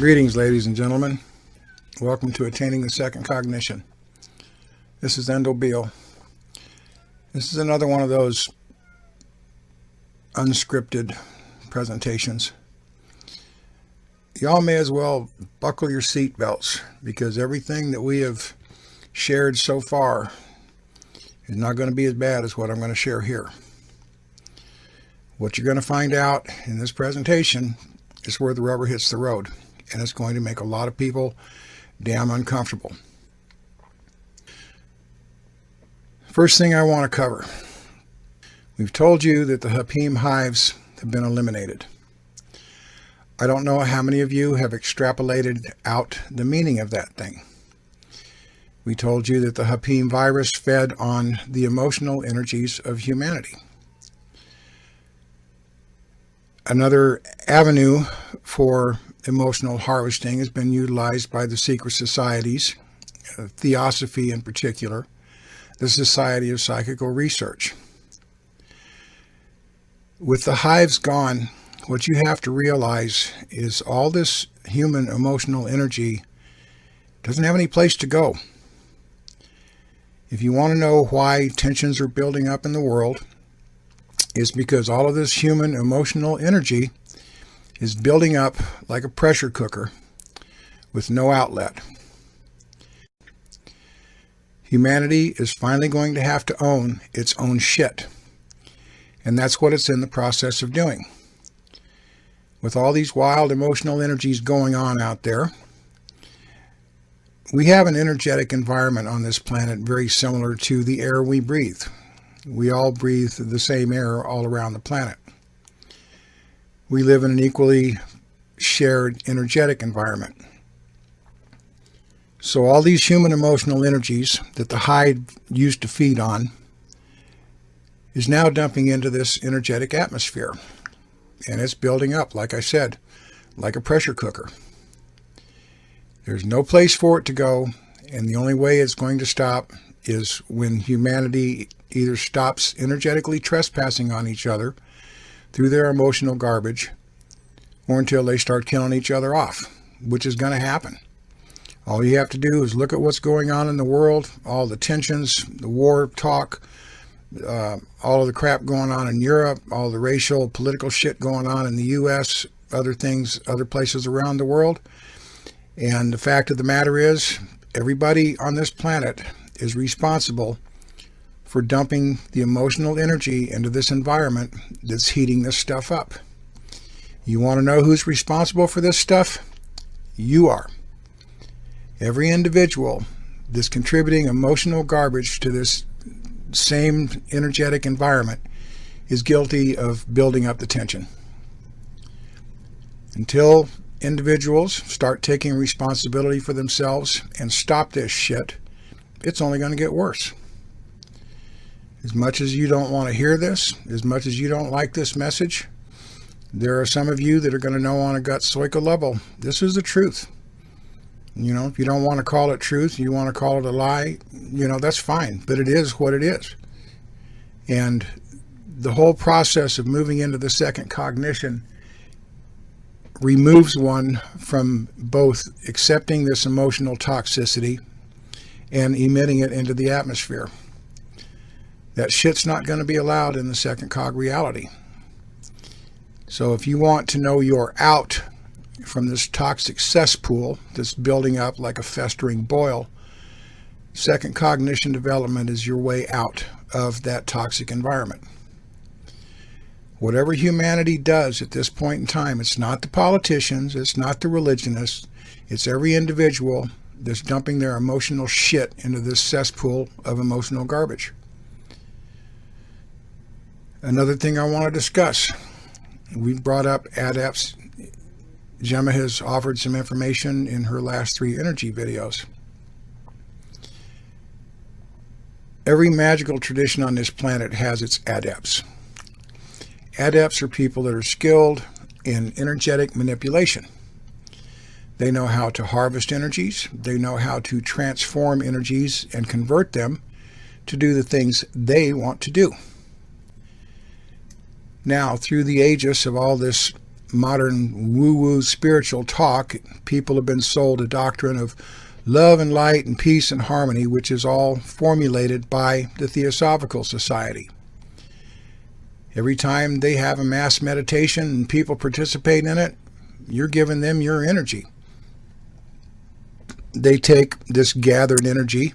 Greetings, ladies and gentlemen. Welcome to Attaining the Second Cognition. This is Beall. This is another one of those unscripted presentations. Y'all may as well buckle your seatbelts, because everything that we have shared so far is not going to be as bad as what I'm going to share here. What you're going to find out in this presentation is where the rubber hits the road, and it's going to make a lot of people damn uncomfortable. First thing I want to cover. We've told you that the Hapim hives have been eliminated. I don't know how many of you have extrapolated out the meaning of that thing. We told you that the Hapim virus fed on the emotional energies of humanity. Another avenue for emotional harvesting has been utilized by the secret societies, Theosophy in particular, the Society of Psychical Research. With the hives gone, what you have to realize is all this human emotional energy doesn't have any place to go. If you want to know why tensions are building up in the world, it's because all of this human emotional energy is building up like a pressure cooker with no outlet. Humanity is finally going to have to own its own shit. And that's what it's in the process of doing. With all these wild emotional energies going on out there, we have an energetic environment on this planet very similar to the air we breathe. We all breathe the same air all around the planet. We live in an equally shared energetic environment. So all these human emotional energies that the hive used to feed on is now dumping into this energetic atmosphere. And it's building up, like I said, like a pressure cooker. There's no place for it to go, and the only way it's going to stop is when humanity either stops energetically trespassing on each other through their emotional garbage, or until they start killing each other off, which is going to happen. All you have to do is look at what's going on in the world, all the tensions, the war talk, all of the crap going on in Europe, all the racial, political shit going on in the U.S., other things, other places around the world. And the fact of the matter is, everybody on this planet is responsible for dumping the emotional energy into this environment that's heating this stuff up. You want to know who's responsible for this stuff? You are. Every individual that's contributing emotional garbage to this same energetic environment is guilty of building up the tension. Until individuals start taking responsibility for themselves and stop this shit, it's only going to get worse. As much as you don't want to hear this, as much as you don't like this message, there are some of you that are going to know on a gut soika level, this is the truth. You know, if you don't want to call it truth, you want to call it a lie, you know, that's fine, but it is what it is. And the whole process of moving into the second cognition removes one from both accepting this emotional toxicity and emitting it into the atmosphere. That shit's not going to be allowed in the second cog reality. So if you want to know you're out from this toxic cesspool that's building up like a festering boil, second cognition development is your way out of that toxic environment. Whatever humanity does at this point in time, it's not the politicians, it's not the religionists, it's every individual that's dumping their emotional shit into this cesspool of emotional garbage. Another thing I want to discuss, we've brought up adepts. Gemma has offered some information in her last 3 energy videos. Every magical tradition on this planet has its adepts. Adepts are people that are skilled in energetic manipulation. They know how to harvest energies. They know how to transform energies and convert them to do the things they want to do. Now, through the aegis of all this modern woo-woo spiritual talk, people have been sold a doctrine of love and light and peace and harmony, which is all formulated by the Theosophical Society. Every time they have a mass meditation and people participate in it, you're giving them your energy. They take this gathered energy,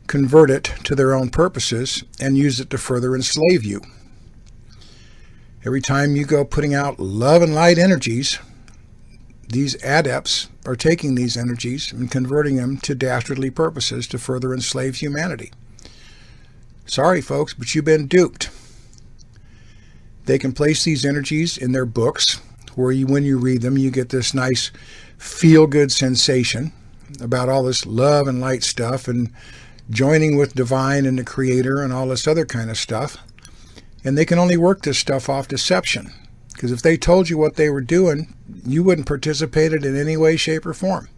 convert it to their own purposes, and use it to further enslave you. Every time you go putting out love and light energies, these adepts are taking these energies and converting them to dastardly purposes to further enslave humanity. Sorry, folks, but you've been duped. They can place these energies in their books, where when you read them, you get this nice feel-good sensation about all this love and light stuff and joining with divine and the creator and all this other kind of stuff. And they can only work this stuff off deception, because if they told you what they were doing, you wouldn't participate in any way, shape, or form.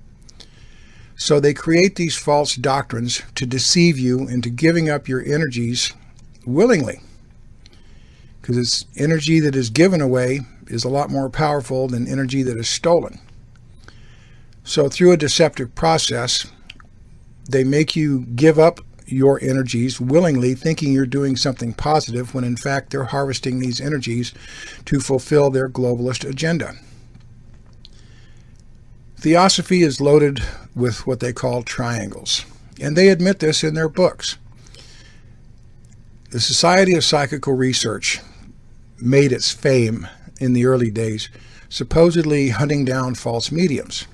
So they create these false doctrines to deceive you into giving up your energies willingly, because it's energy that is given away is a lot more powerful than energy that is stolen. So through a deceptive process, they make you give up your energies willingly, thinking you're doing something positive, when in fact they're harvesting these energies to fulfill their globalist agenda. Theosophy is loaded with what they call triangles, and they admit this in their books. The Society of Psychical Research made its fame in the early days, supposedly hunting down false mediums.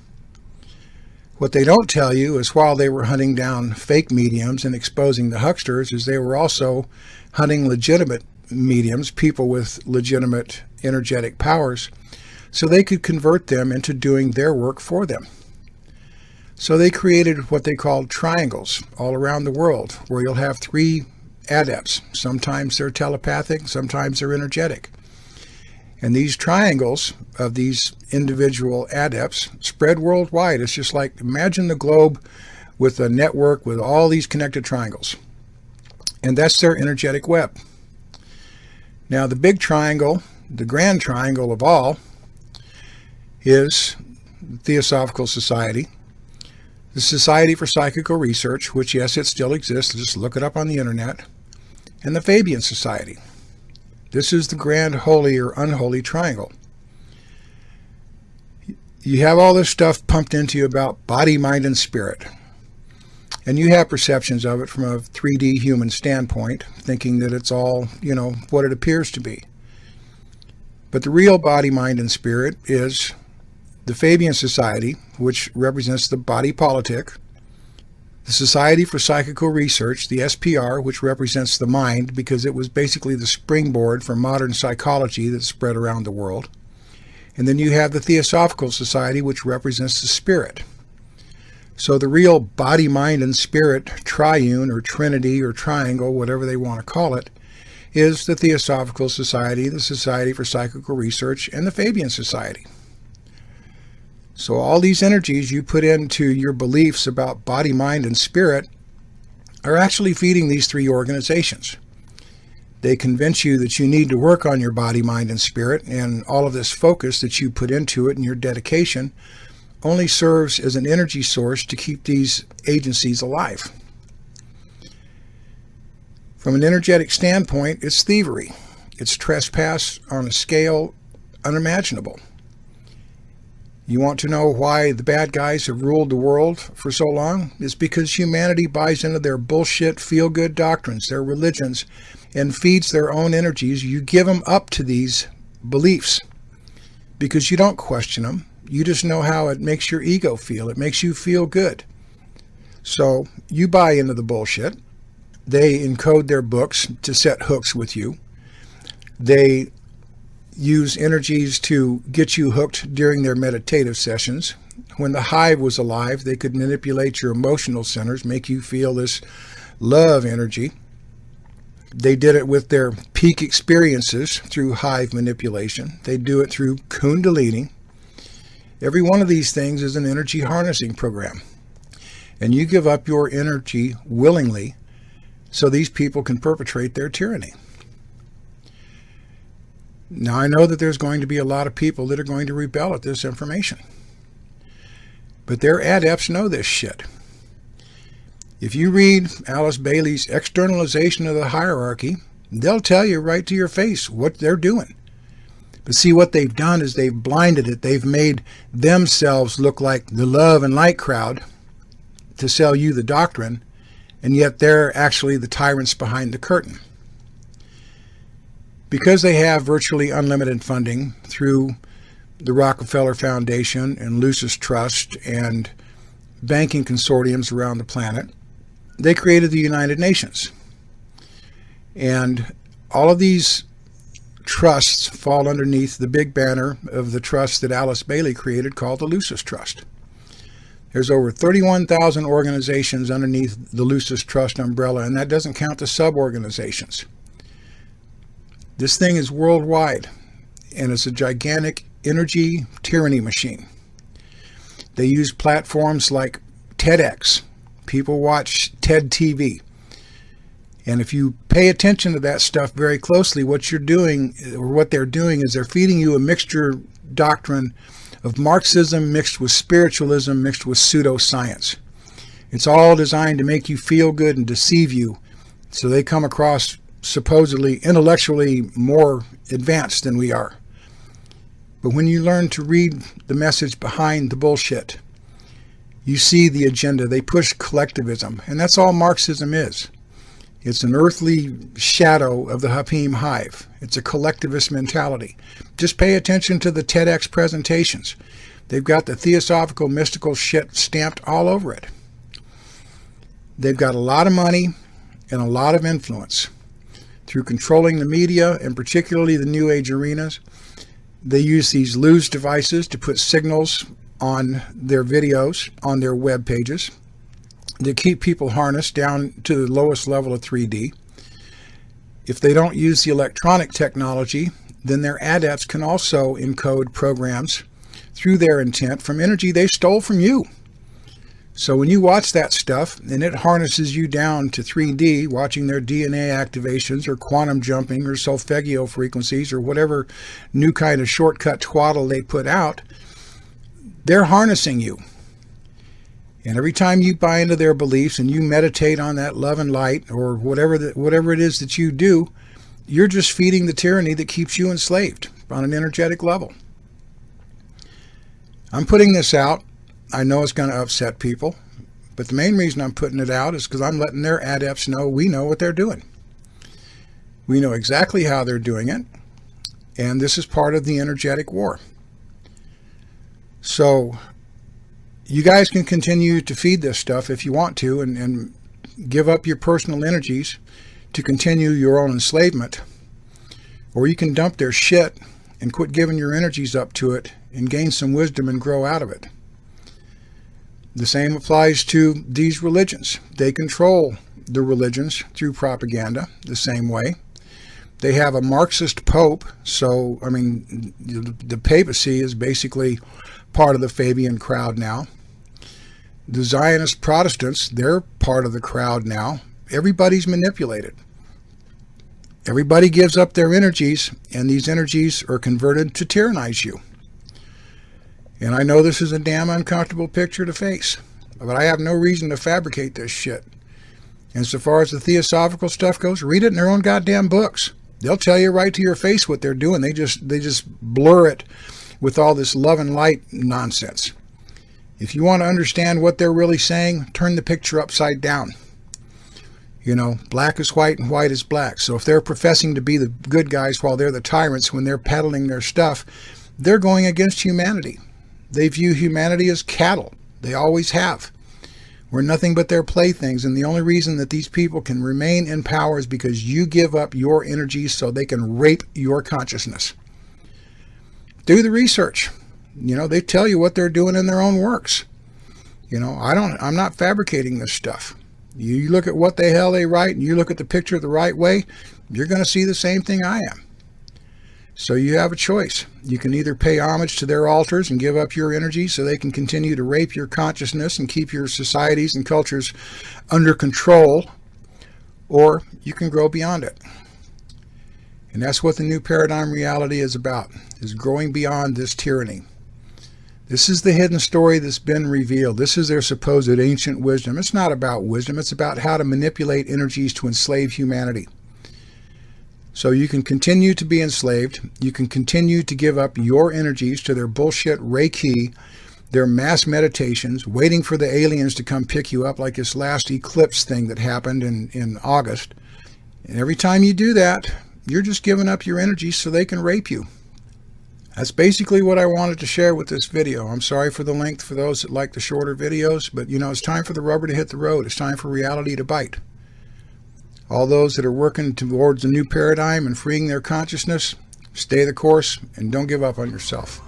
What they don't tell you is while they were hunting down fake mediums and exposing the hucksters, is they were also hunting legitimate mediums, people with legitimate energetic powers, so they could convert them into doing their work for them. So they created what they called triangles all around the world, where you'll have three adepts. Sometimes they're telepathic, sometimes they're energetic. And these triangles of these individual adepts spread worldwide. It's just like, imagine the globe with a network with all these connected triangles. And that's their energetic web. Now the big triangle, the grand triangle of all, is the Theosophical Society, the Society for Psychical Research, which yes, it still exists, just look it up on the internet, and the Fabian Society. This is the grand holy or unholy triangle. You have all this stuff pumped into you about body, mind, and spirit. And you have perceptions of it from a 3D human standpoint, thinking that it's all, what it appears to be. But the real body, mind, and spirit is the Fabian Society, which represents the body politic, the Society for Psychical Research, the SPR, which represents the mind, because it was basically the springboard for modern psychology that spread around the world. And then you have the Theosophical Society, which represents the spirit. So the real body, mind, and spirit triune, or trinity, or triangle, whatever they want to call it, is the Theosophical Society, the Society for Psychical Research, and the Fabian Society. So all these energies you put into your beliefs about body, mind, and spirit are actually feeding these three organizations. They convince you that you need to work on your body, mind, and spirit, and all of this focus that you put into it and your dedication only serves as an energy source to keep these agencies alive. From an energetic standpoint, it's thievery. It's trespass on a scale unimaginable. You want to know why the bad guys have ruled the world for so long? It's because humanity buys into their bullshit feel-good doctrines, their religions, and feeds their own energies. You give them up to these beliefs because you don't question them. You just know how it makes your ego feel. It makes you feel good. So you buy into the bullshit. They encode their books to set hooks with you. They use energies to get you hooked during their meditative sessions. When the hive was alive, they could manipulate your emotional centers, make you feel this love energy. They did it with their peak experiences through hive manipulation. They do it through Kundalini. Every one of these things is an energy harnessing program. And you give up your energy willingly so these people can perpetrate their tyranny. Now, I know that there's going to be a lot of people that are going to rebel at this information. But their adepts know this shit. If you read Alice Bailey's Externalization of the Hierarchy, they'll tell you right to your face what they're doing. But see, what they've done is they've blinded it. They've made themselves look like the love and light crowd to sell you the doctrine, and yet they're actually the tyrants behind the curtain. Because they have virtually unlimited funding through the Rockefeller Foundation and Lucis Trust and banking consortiums around the planet, they created the United Nations. And all of these trusts fall underneath the big banner of the trust that Alice Bailey created called the Lucis Trust. There's over 31,000 organizations underneath the Lucis Trust umbrella, and that doesn't count the sub-organizations. This thing is worldwide, and it's a gigantic energy tyranny machine. They use platforms like TEDx. People watch TED TV. And if you pay attention to that stuff very closely, what you're doing, or what they're doing, is they're feeding you a mixture doctrine of Marxism mixed with spiritualism mixed with pseudoscience. It's all designed to make you feel good and deceive you, so they come across supposedly intellectually more advanced than we are. But when you learn to read the message behind the bullshit, you see the agenda. They push collectivism, and that's all Marxism is. It's an earthly shadow of the Hapim hive. It's a collectivist mentality. Just pay attention to the TEDx presentations. They've got the theosophical, mystical shit stamped all over it. They've got a lot of money and a lot of influence through controlling the media, and particularly the New Age arenas. They use these lose devices to put signals on their videos, on their web pages, to keep people harnessed down to the lowest level of 3D. If they don't use the electronic technology, then their adepts can also encode programs through their intent from energy they stole from you. So when you watch that stuff and it harnesses you down to 3D, watching their DNA activations or quantum jumping or solfeggio frequencies or whatever new kind of shortcut twaddle they put out, they're harnessing you. And every time you buy into their beliefs and you meditate on that love and light or whatever it is that you do, you're just feeding the tyranny that keeps you enslaved on an energetic level. I'm putting this out. I know it's going to upset people, but the main reason I'm putting it out is because I'm letting their adepts know we know what they're doing. We know exactly how they're doing it, and this is part of the energetic war. So you guys can continue to feed this stuff if you want to, and give up your personal energies to continue your own enslavement, or you can dump their shit and quit giving your energies up to it and gain some wisdom and grow out of it. The same applies to these religions. They control the religions through propaganda the same way. They have a Marxist pope, so, I mean, the papacy is basically part of the Fabian crowd now. The Zionist Protestants, they're part of the crowd now. Everybody's manipulated. Everybody gives up their energies, and these energies are converted to tyrannize you. And I know this is a damn uncomfortable picture to face, but I have no reason to fabricate this shit. And so far as the theosophical stuff goes, read it in their own goddamn books. They'll tell you right to your face what they're doing. They just blur it with all this love and light nonsense. If you want to understand what they're really saying, turn the picture upside down. You know, black is white and white is black. So if they're professing to be the good guys while they're the tyrants when they're peddling their stuff, they're going against humanity. They view humanity as cattle. They always have. We're nothing but their playthings, and the only reason that these people can remain in power is because you give up your energy so they can rape your consciousness. Do the research. You know, they tell you what they're doing in their own works. You know, I'm not fabricating this stuff. You look at what the hell they write and you look at the picture the right way, you're going to see the same thing I am. So you have a choice. You can either pay homage to their altars and give up your energy so they can continue to rape your consciousness and keep your societies and cultures under control, or you can grow beyond it. And that's what the new paradigm reality is about, is growing beyond this tyranny. This is the hidden story that's been revealed. This is their supposed ancient wisdom. It's not about wisdom. It's about how to manipulate energies to enslave humanity. So you can continue to be enslaved. You can continue to give up your energies to their bullshit Reiki, their mass meditations, waiting for the aliens to come pick you up, like this last eclipse thing that happened in August. And every time you do that, you're just giving up your energy so they can rape you. That's basically what I wanted to share with this video. I'm sorry for the length for those that like the shorter videos, but it's time for the rubber to hit the road. It's time for reality to bite. All those that are working towards a new paradigm and freeing their consciousness, stay the course and don't give up on yourself.